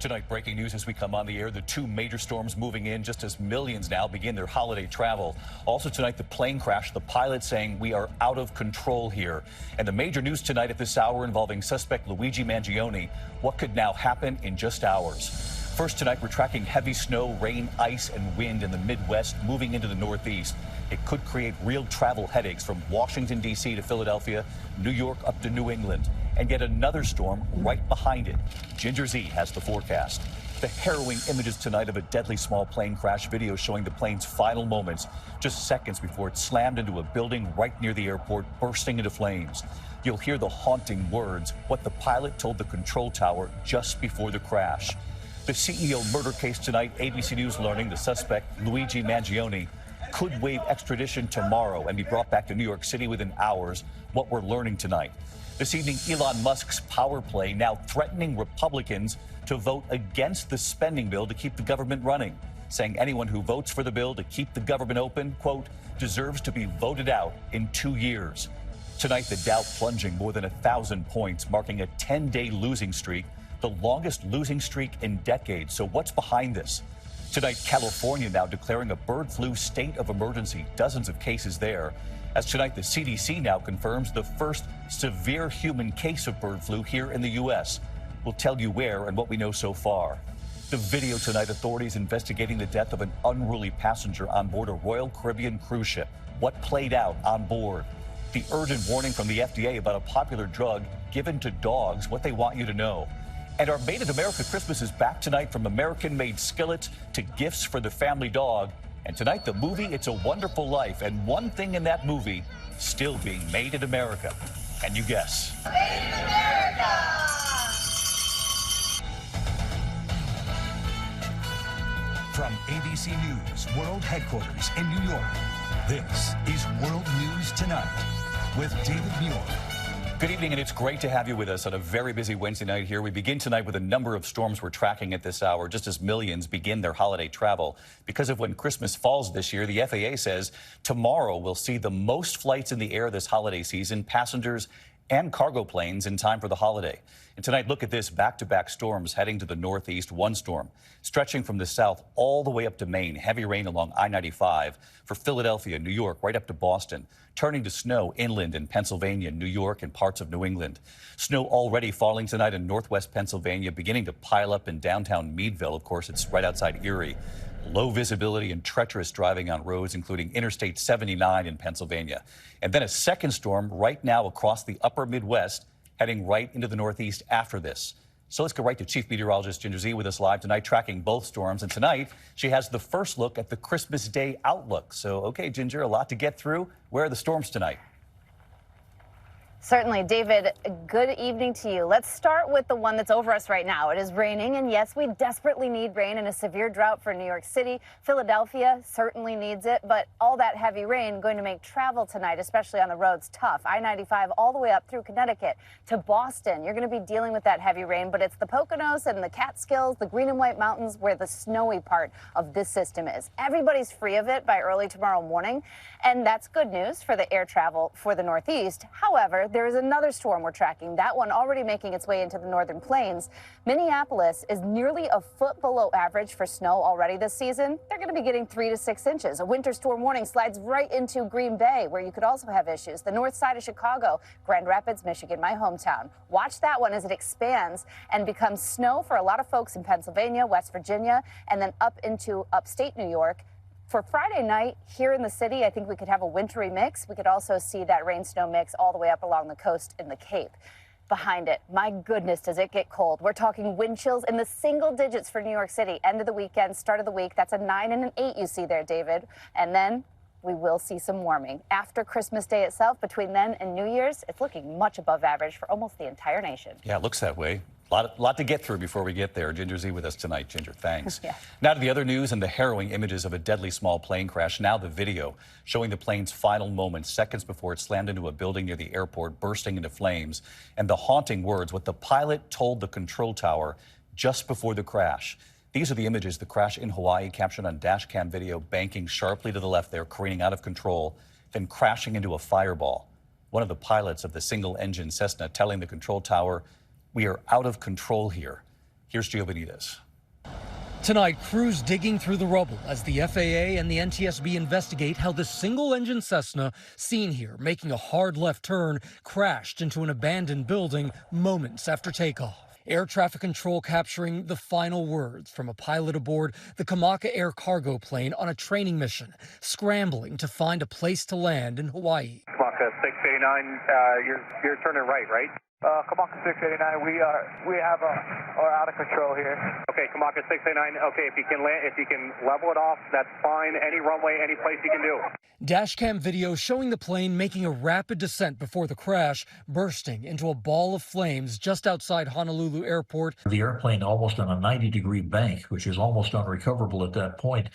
Tonight, breaking news as we come on the air. The two major storms moving in just as millions now begin their holiday travel. Also tonight, the plane crash, the pilot saying we are out of control here. And the major news tonight at this hour involving suspect Luigi Mangione. What could now happen in just hours? First tonight, we're tracking heavy snow, rain, ice, and wind in the Midwest moving into the Northeast. It could create real travel headaches from Washington, D.C. to Philadelphia, New York up to New England. And yet another storm right behind it. Ginger Z has the forecast. The harrowing images tonight of a deadly small plane crash, video showing the plane's final moments, just seconds before it slammed into a building right near the airport, bursting into flames. You'll hear the haunting words, what the pilot told the control tower just before the crash. The CEO murder case tonight, ABC News learning the suspect, Luigi Mangione, could waive extradition tomorrow and be brought back to New York City within hours. What we're learning tonight. This evening, Elon Musk's power play now threatening Republicans to vote against the spending bill to keep the government running, saying anyone who votes for the bill to keep the government open, quote, deserves to be voted out in 2 years. Tonight, the Dow plunging more than 1,000 points, marking a 10-day losing streak, the longest losing streak in decades. So what's behind this? Tonight, California now declaring a bird flu state of emergency, dozens of cases there. As tonight, the CDC now confirms the first severe human case of bird flu here in the U.S. We'll tell you where and what we know so far. The video tonight, authorities investigating the death of an unruly passenger on board a Royal Caribbean cruise ship. What played out on board? The urgent warning from the FDA about a popular drug given to dogs, what they want you to know. And our Made in America Christmas is back tonight, from American-made skillets to gifts for the family dog. And tonight, the movie It's a Wonderful Life, and one thing in that movie still being made in America. Can you guess? Made in America! From ABC News World Headquarters in New York, this is World News Tonight with David Muir. Good evening, and it's great to have you with us on a very busy Wednesday night here. We begin tonight with a number of storms we're tracking at this hour, just as millions begin their holiday travel. Because of when Christmas falls this year, the FAA says tomorrow we'll see the most flights in the air this holiday season, passengers and cargo planes, in time for the holiday. And tonight, look at this, back-to-back storms heading to the northeast. One storm stretching from the south all the way up to Maine. Heavy rain along I-95 for Philadelphia, New York, right up to Boston. Turning to snow inland in Pennsylvania, New York, and parts of New England. Snow already falling tonight in northwest Pennsylvania, beginning to pile up in downtown Meadville. Of course, it's right outside Erie. Low visibility and treacherous driving on roads, including Interstate 79 in Pennsylvania. And then a second storm right now across the upper Midwest, heading right into the Northeast after this. So let's go right to Chief Meteorologist Ginger Z with us live tonight, tracking both storms. And tonight, she has the first look at the Christmas Day outlook. So, okay, Ginger, a lot to get through. Where are the storms tonight? Certainly, David, good evening to you. Let's start with the one that's over us right now. It is raining, and yes, we desperately need rain in a severe drought for New York City. Philadelphia certainly needs it, but all that heavy rain going to make travel tonight, especially on the roads, tough. I-95 all the way up through Connecticut to Boston. You're going to be dealing with that heavy rain, but it's the Poconos and the Catskills, the Green and White Mountains, where the snowy part of this system is. Everybody's free of it by early tomorrow morning, and that's good news for the air travel for the Northeast. However, there is another storm we're tracking, that one already making its way into the northern plains. Minneapolis is nearly a foot below average for snow already this season. They're going to be getting 3 to 6 inches. A winter storm warning slides right into Green Bay, where you could also have issues. The north side of Chicago, Grand Rapids, Michigan, my hometown. Watch that one as it expands and becomes snow for a lot of folks in Pennsylvania, West Virginia, and then up into upstate New York. For Friday night here in the city, I think we could have a wintry mix. We could also see that rain-snow mix all the way up along the coast in the Cape. Behind it, my goodness, does it get cold. We're talking wind chills in the single digits for New York City. End of the weekend, start of the week. That's a 9 and an 8 you see there, David. And then we will see some warming. After Christmas Day itself, between then and New Year's, it's looking much above average for almost the entire nation. Yeah, it looks that way. Lot to get through before we get there. Ginger Z with us tonight. Ginger, thanks. Yeah. Now to the other news and the harrowing images of a deadly small plane crash. Now the video showing the plane's final moments, seconds before it slammed into a building near the airport, bursting into flames. And the haunting words, what the pilot told the control tower just before the crash. These are the images, the crash in Hawaii, captured on dash cam video, banking sharply to the left there, careening out of control, then crashing into a fireball. One of the pilots of the single-engine Cessna telling the control tower, "We are out of control here." Here's Gio Benitez. Tonight, crews digging through the rubble as the FAA and the NTSB investigate how the single-engine Cessna, seen here making a hard left turn, crashed into an abandoned building moments after takeoff. Air traffic control capturing the final words from a pilot aboard the Kamaka Air cargo plane on a training mission, scrambling to find a place to land in Hawaii. Kamaka 689, you're turning right? Kamaka 689, we are out of control here. Okay, Kamaka 689. Okay, if you can level it off, that's fine. Any runway, any place you can do. Dashcam video showing the plane making a rapid descent before the crash, bursting into a ball of flames just outside Honolulu Airport. The airplane almost on a 90-degree bank, which is almost unrecoverable at that point,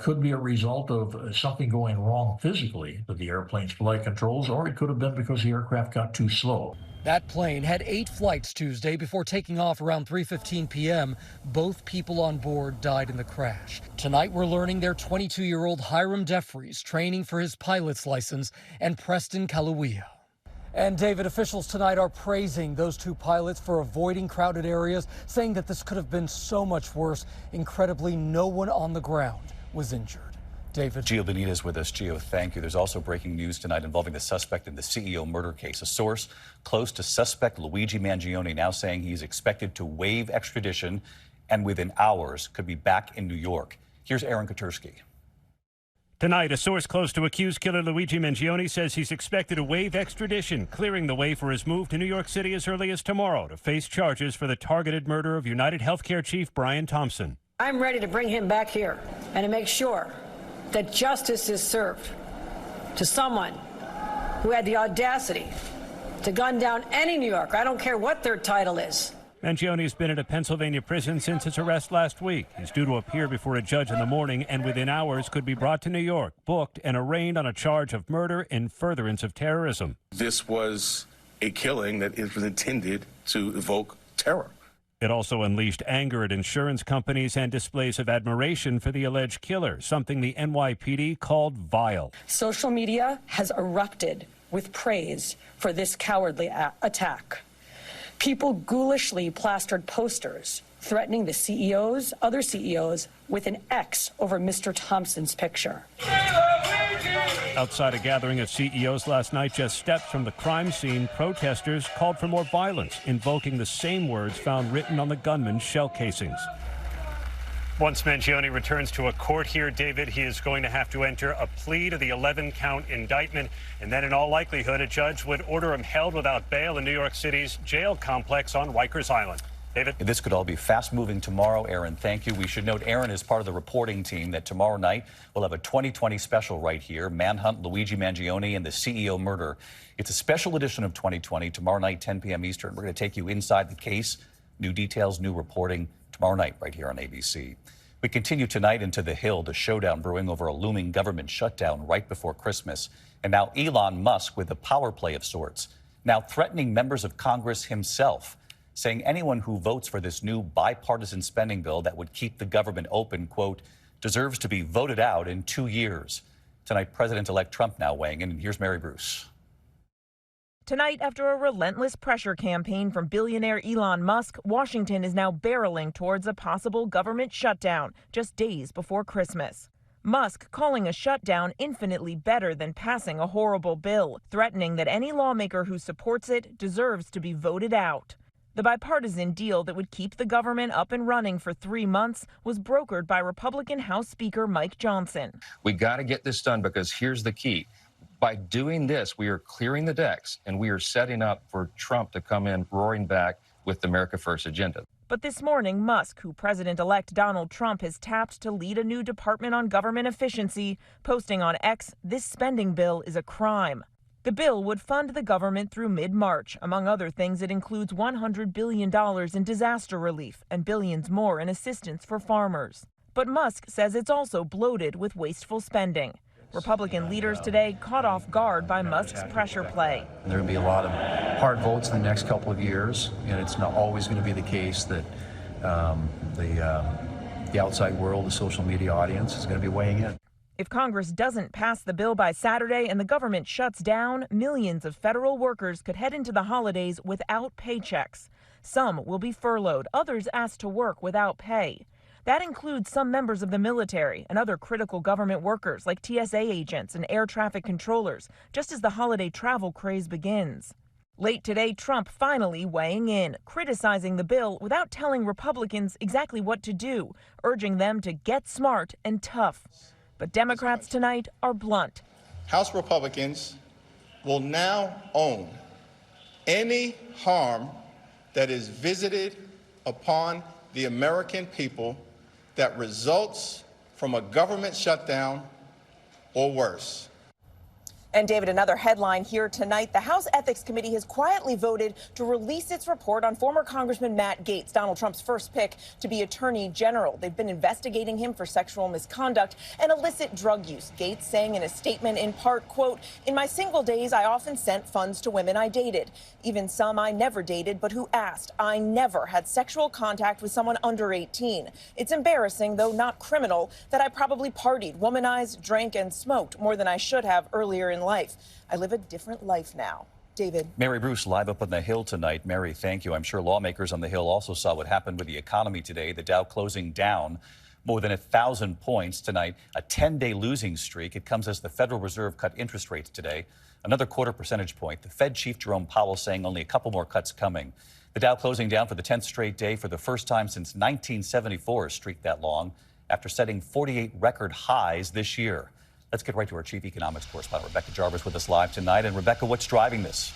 could be a result of something going wrong physically with the airplane's flight controls, or it could have been because the aircraft got too slow. That plane had 8 flights Tuesday before taking off around 3:15 p.m. Both people on board died in the crash. Tonight, we're learning their 22-year-old Hiram Defries training for his pilot's license, and Preston Kaluuya. And David, officials tonight are praising those 2 pilots for avoiding crowded areas, saying that this could have been so much worse. Incredibly, no one on the ground was injured. David. Gio Benitez with us. Gio, thank you. There's also breaking news tonight involving the suspect in the CEO murder case. A source close to suspect Luigi Mangione now saying he's expected to waive extradition and within hours could be back in New York. Here's Aaron Katersky. Tonight, a source close to accused killer Luigi Mangione says he's expected to waive extradition, clearing the way for his move to New York City as early as tomorrow to face charges for the targeted murder of United Healthcare chief Brian Thompson. I'm ready to bring him back here and to make sure that justice is served to someone who had the audacity to gun down any New Yorker. I don't care what their title is. Mangione has been at a Pennsylvania prison since his arrest last week. He's due to appear before a judge in the morning and within hours could be brought to New York, booked and arraigned on a charge of murder in furtherance of terrorism. This was a killing that was intended to evoke terror. It also unleashed anger at insurance companies and displays of admiration for the alleged killer, something the NYPD called vile. Social media has erupted with praise for this cowardly attack. People ghoulishly plastered posters threatening the other CEOs, with an X over Mr. Thompson's picture. Outside a gathering of CEOs last night, just steps from the crime scene, protesters called for more violence, invoking the same words found written on the gunman's shell casings. Once Mangione returns to a court here, David, he is going to have to enter a plea to the 11-count indictment, and then in all likelihood, a judge would order him held without bail in New York City's jail complex on Rikers Island. David? This could all be fast-moving tomorrow, Aaron. Thank you. We should note Aaron is part of the reporting team that tomorrow night we'll have a 2020 special right here, Manhunt Luigi Mangione and the CEO murder. It's a special edition of 2020, tomorrow night, 10 p.m. Eastern. We're going to take you inside the case, new details, new reporting, tomorrow night right here on ABC. We continue tonight into the Hill, the showdown brewing over a looming government shutdown right before Christmas. And now Elon Musk with a power play of sorts, now threatening members of Congress himself, saying anyone who votes for this new bipartisan spending bill that would keep the government open, quote, deserves to be voted out in 2 years. Tonight, President-elect Trump now weighing in, and here's Mary Bruce. Tonight, after a relentless pressure campaign from billionaire Elon Musk, Washington is now barreling towards a possible government shutdown just days before Christmas. Musk calling a shutdown infinitely better than passing a horrible bill, threatening that any lawmaker who supports it deserves to be voted out. The bipartisan deal that would keep the government up and running for 3 months was brokered by Republican House Speaker Mike Johnson. We got to get this done because here's the key. By doing this, we are clearing the decks and we are setting up for Trump to come in roaring back with the America First agenda. But this morning, Musk, who President-elect Donald Trump has tapped to lead a new Department on Government Efficiency, posting on X, this spending bill is a crime. The bill would fund the government through mid-March. Among other things, it includes $100 billion in disaster relief and billions more in assistance for farmers. But Musk says it's also bloated with wasteful spending. Republican leaders today caught off guard by Musk's pressure play. There will be a lot of hard votes in the next couple of years, and it's not always going to be the case that the outside world, the social media audience, is going to be weighing in. If Congress doesn't pass the bill by Saturday and the government shuts down, millions of federal workers could head into the holidays without paychecks. Some will be furloughed, others asked to work without pay. That includes some members of the military and other critical government workers like TSA agents and air traffic controllers, just as the holiday travel craze begins. Late today, Trump finally weighing in, criticizing the bill without telling Republicans exactly what to do, urging them to get smart and tough. But Democrats tonight are blunt. House Republicans will now own any harm that is visited upon the American people that results from a government shutdown or worse. And David, another headline here tonight. The House Ethics Committee has quietly voted to release its report on former Congressman Matt Gaetz, Donald Trump's first pick to be Attorney General. They've been investigating him for sexual misconduct and illicit drug use. Gaetz saying in a statement in part, quote, "In my single days, I often sent funds to women I dated, even some I never dated, but who asked. I never had sexual contact with someone under 18. It's embarrassing, though not criminal, that I probably partied, womanized, drank, and smoked more than I should have earlier in life. I live a different life now." David. Mary Bruce live up on the Hill tonight. Mary, thank you. I'm sure lawmakers on the Hill also saw what happened with the economy today. The Dow closing down more than 1,000 points tonight, a 10-day losing streak. It comes as the Federal Reserve cut interest rates today, another quarter percentage point. The Fed chief Jerome Powell saying only a couple more cuts coming. The Dow closing down for the 10th straight day for the first time since 1974, a streak that long, after setting 48 record highs this year. Let's get right to our chief economics correspondent, Rebecca Jarvis, with us live tonight. And Rebecca, what's driving this?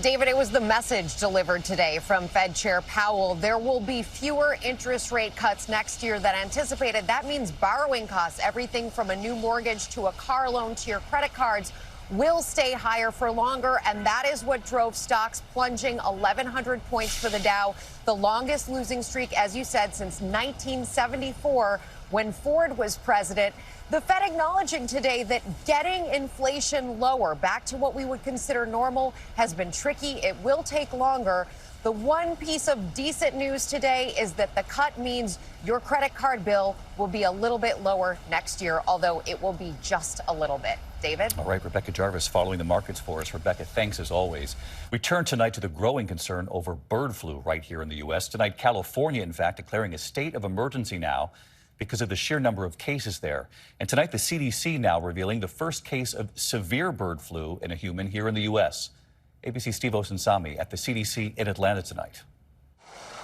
David, it was the message delivered today from Fed Chair Powell. There will be fewer interest rate cuts next year than anticipated. That means borrowing costs, everything from a new mortgage to a car loan to your credit cards, will stay higher for longer, and that is what drove stocks plunging 1,100 points for the Dow, the longest losing streak, as you said, since 1974 when Ford was president. The Fed acknowledging today that getting inflation lower, back to what we would consider normal, has been tricky. It will take longer. The one piece of decent news today is that the cut means your credit card bill will be a little bit lower next year, although it will be just a little bit. David? All right, Rebecca Jarvis following the markets for us. Rebecca, thanks as always. We turn tonight to the growing concern over bird flu right here in the U.S. Tonight, California, in fact, declaring a state of emergency now because of the sheer number of cases there. And tonight, the CDC now revealing the first case of severe bird flu in a human here in the U.S. ABC's Steve Osunsami at the CDC in Atlanta tonight.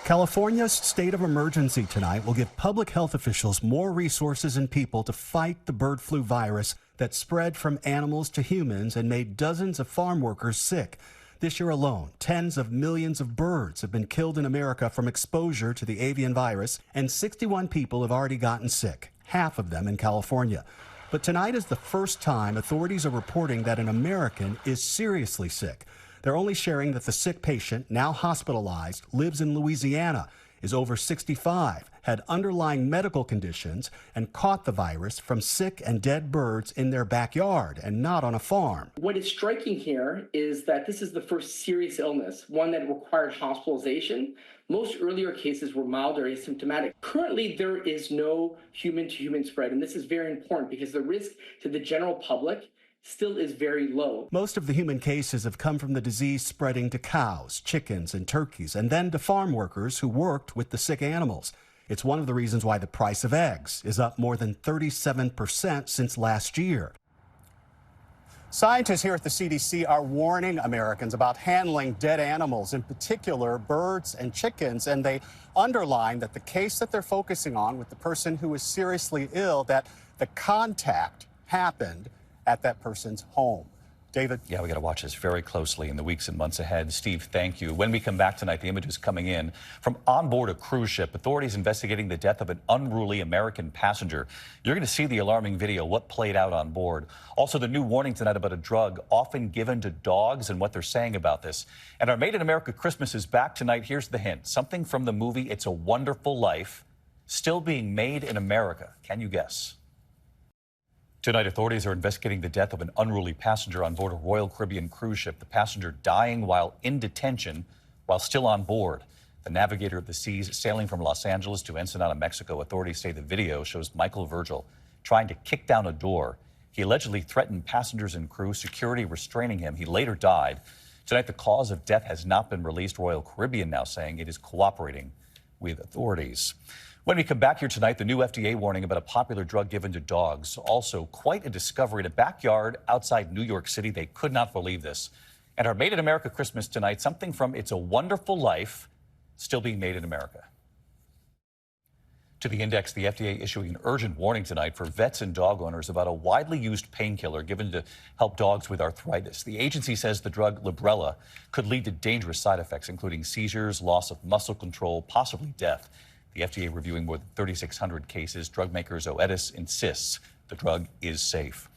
California's state of emergency tonight will give public health officials more resources and people to fight the bird flu virus that spread from animals to humans and made dozens of farm workers sick. This year alone, tens of millions of birds have been killed in America from exposure to the avian virus, and 61 people have already gotten sick, half of them in California. But tonight is the first time authorities are reporting that an American is seriously sick. They're only sharing that the sick patient, now hospitalized, lives in Louisiana, is over 65, had underlying medical conditions, and caught the virus from sick and dead birds in their backyard and not on a farm. What is striking here is that this is the first serious illness, one that required hospitalization. Most earlier cases were mild or asymptomatic. Currently, there is no human-to-human spread, and this is very important because the risk to the general public still is very low. Most of the human cases have come from the disease spreading to cows, chickens, and turkeys, and then to farm workers who worked with the sick animals. It's one of the reasons why the price of eggs is up more than 37% since last year. Scientists here at the CDC are warning Americans about handling dead animals, in particular birds and chickens, and they underline that the case that they're focusing on with the person who is seriously ill, that the contact happened at that person's home. David? Yeah, we got to watch this very closely in the weeks and months ahead. Steve, thank you. When we come back tonight, the images coming in from on board a cruise ship. Authorities investigating the death of an unruly American passenger. You're going to see the alarming video, what played out on board. Also, the new warning tonight about a drug often given to dogs and what they're saying about this. And our Made in America Christmas is back tonight. Here's the hint. Something from the movie It's a Wonderful Life, still being made in America. Can you guess? Tonight, authorities are investigating the death of an unruly passenger on board a Royal Caribbean cruise ship. The passenger dying while in detention while still on board. The navigator of the seas sailing from Los Angeles to Ensenada, Mexico. Authorities say the video shows Michael Virgil trying to kick down a door. He allegedly threatened passengers and crew, security restraining him. He later died. Tonight, the cause of death has not been released. Royal Caribbean now saying it is cooperating with authorities. When we come back here tonight, the new FDA warning about a popular drug given to dogs. Also, quite a discovery in a backyard outside New York City. They could not believe this. And our Made in America Christmas tonight, something from It's a Wonderful Life, still being made in America. To the Index, the FDA issuing an urgent warning tonight for vets and dog owners about a widely used painkiller given to help dogs with arthritis. The agency says the drug Librela could lead to dangerous side effects, including seizures, loss of muscle control, possibly death. The FDA reviewing more than 3,600 cases. Drug maker Zoetis insists the drug is safe.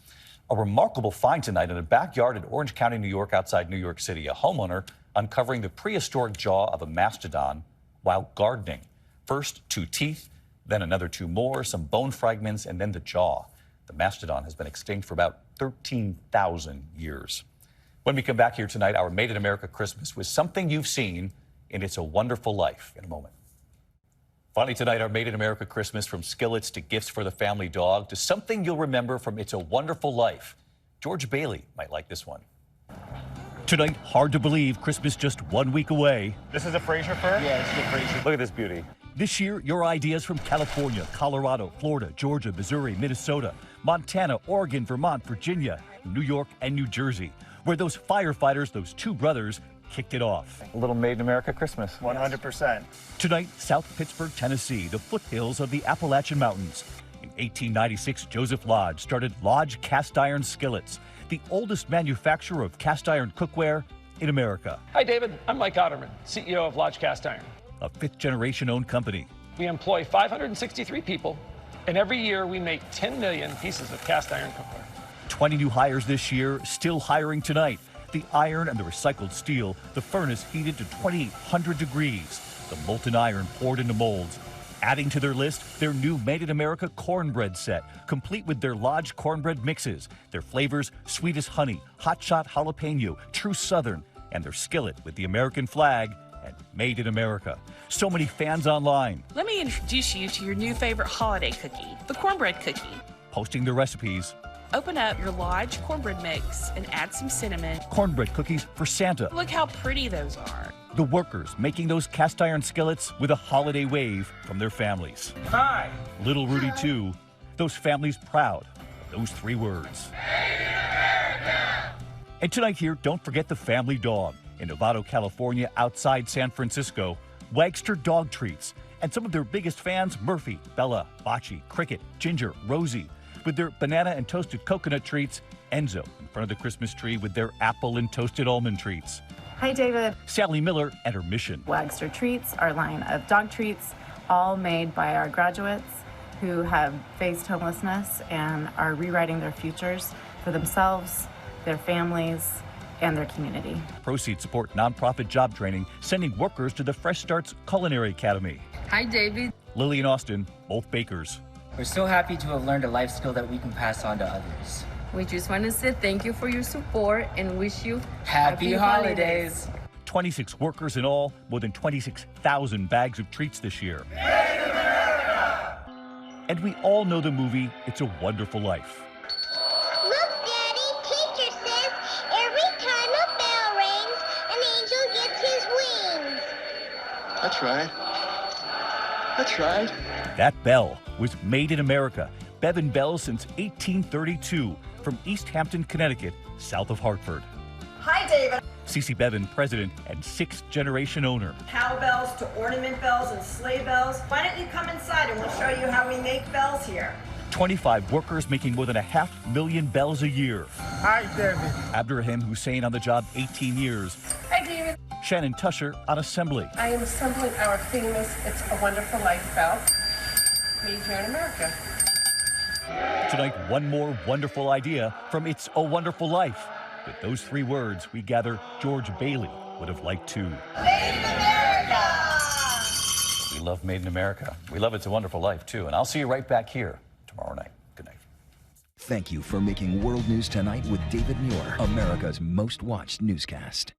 A remarkable find tonight in a backyard in Orange County, New York, outside New York City. A homeowner uncovering the prehistoric jaw of a mastodon while gardening. First, 2 teeth, then another 2 more, some bone fragments, and then the jaw. The mastodon has been extinct for about 13,000 years. When we come back here tonight, our Made in America Christmas with something you've seen in It's a Wonderful Life in a moment. Finally tonight, our Made in America Christmas, from skillets to gifts for the family dog to something you'll remember from It's a Wonderful Life. George Bailey might like this one. Tonight, hard to believe Christmas just 1 week away. This is a Fraser fur? Yeah, it's the Fraser. Look at this beauty. This year, your ideas from California, Colorado, Florida, Georgia, Missouri, Minnesota, Montana, Oregon, Vermont, Virginia, New York, and New Jersey, where those firefighters, those 2 brothers, kicked it off. A little Made in America Christmas. 100%. Tonight, South Pittsburgh, Tennessee, the foothills of the Appalachian Mountains. In 1896, Joseph Lodge started Lodge Cast Iron Skillets, the oldest manufacturer of cast iron cookware in America. Hi, David. I'm Mike Otterman, CEO of Lodge Cast Iron. A 5th-generation owned company. We employ 563 people, and every year we make 10 million pieces of cast iron cookware. 20 new hires this year, still hiring tonight. The iron and the recycled steel, the furnace heated to 2,800 degrees. The molten iron poured into molds. Adding to their list, their new Made in America cornbread set, complete with their Lodge cornbread mixes. Their flavors, sweet as honey, hot shot jalapeno, true southern, and their skillet with the American flag and Made in America. So many fans online. Let me introduce you to your new favorite holiday cookie, the cornbread cookie. Posting their recipes. Open up your Lodge cornbread mix and add some cinnamon. Cornbread cookies for Santa. Look how pretty those are. The workers making those cast iron skillets with a holiday wave from their families. Hi. Little Rudy, too. Those families proud of those 3 words. And tonight here, don't forget the family dog. In Novato, California, outside San Francisco, Wagster Dog Treats. And some of their biggest fans, Murphy, Bella, Bocce, Cricket, Ginger, Rosie, with their banana and toasted coconut treats. Enzo in front of the Christmas tree with their apple and toasted almond treats. Hi, David. Sally Miller and her mission. Wagster Treats, our line of dog treats, all made by our graduates who have faced homelessness and are rewriting their futures for themselves, their families, and their community. Proceeds support nonprofit job training, sending workers to the Fresh Starts Culinary Academy. Hi, David. Lily and Austin, both bakers. We're so happy to have learned a life skill that we can pass on to others. We just want to say thank you for your support and wish you Happy holidays. 26 workers in all, more than 26,000 bags of treats this year. And we all know the movie It's a Wonderful Life. Look, Daddy, teacher says every time a bell rings, an angel gets his wings. That's right. That's right. That bell was made in America. Bevan Bell since 1832 from East Hampton, Connecticut, south of Hartford. Hi, David. Cece Bevan, president and 6th-generation owner. Cowbells to ornament bells and sleigh bells. Why don't you come inside and we'll show you how we make bells here. 25 workers making more than 500,000 bells a year. Hi, David. Abdurrahim Hussein on the job 18 years. Hi, David. Shannon Tusher on assembly. I am assembling our famous It's a Wonderful Life bell, made here in America. Tonight, one more wonderful idea from It's a Wonderful Life. With those 3 words, we gather George Bailey would have liked too. Made in America! We love Made in America. We love It's a Wonderful Life, too. And I'll see you right back here tomorrow night. Good night. Thank you for making World News Tonight with David Muir, America's most watched newscast.